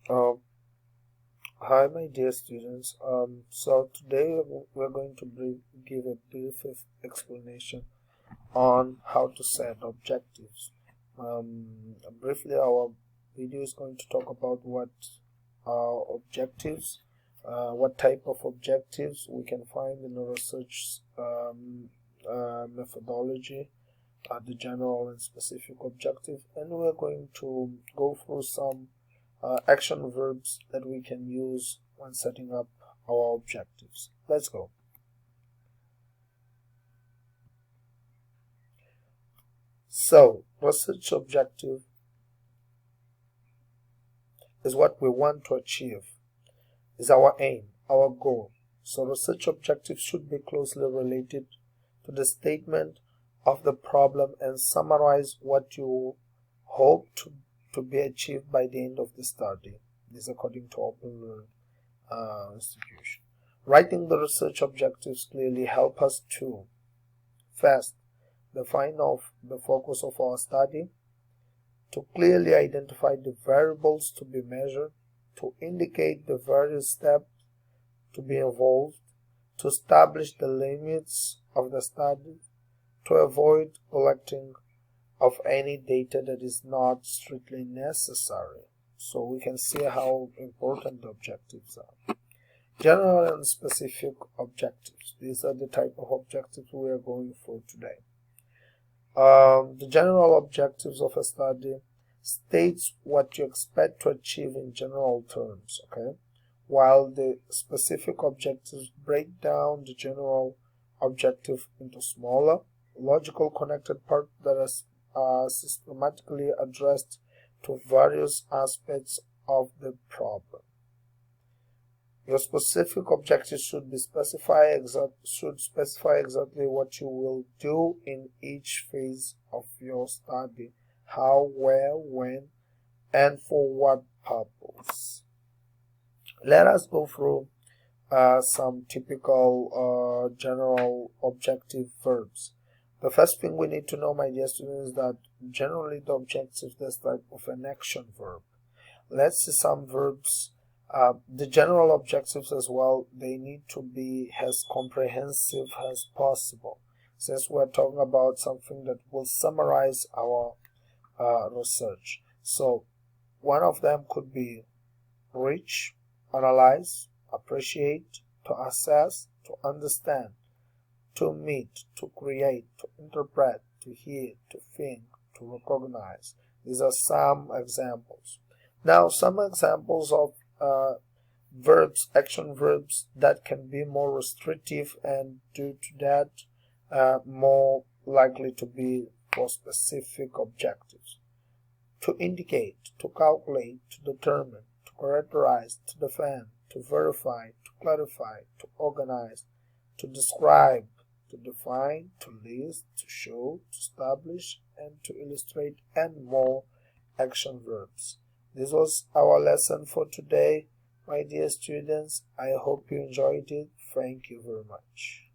Um, Hi, my dear students. So today we're going to give a brief explanation on how to set objectives. Briefly, our video is going to talk about what are objectives, what type of objectives we can find in the research methodology, the general and specific objective, and we're going to go through some action verbs that we can use when setting up our objectives. Let's go. So, research objective is what we want to achieve, is our aim, our goal. So, research objectives should be closely related to the statement of the problem and summarize what you hope to be achieved by the end of the study. This is according to Open Learn institution. Writing the research objectives clearly help us to first define the focus of our study, to clearly identify the variables to be measured, to indicate the various steps to be involved, to establish the limits of the study, to avoid collecting of any data that is not strictly necessary. So we can see how important the objectives are. General and specific objectives. These are the type of objectives we are going for today. The general objectives of a study states what you expect to achieve in general terms, okay? While the specific objectives break down the general objective into smaller, logical connected parts that are systematically addressed to various aspects of the problem. Your specific objectives should specify exactly what you will do in each phase of your study, how, where, when, and for what purpose. Let us go through some typical general objective verbs. The first thing we need to know, my dear students, is that generally the objective is type of an action verb. Let's see some verbs. The general objectives as well, they need to be as comprehensive as possible, since we're talking about something that will summarize our research. So one of them could be reach, analyze, appreciate, to assess, to understand, to meet, to create, to interpret, to hear, to think, to recognize. These are some examples. Now, some examples of verbs, action verbs that can be more restrictive and due to that more likely to be for specific objectives. To indicate, to calculate, to determine, to characterize, to defend, to verify, to clarify, to organize, to describe, to define, to list, to show, to establish, and to illustrate, and more action verbs. This was our lesson for today, my dear students. I hope you enjoyed it. Thank you very much.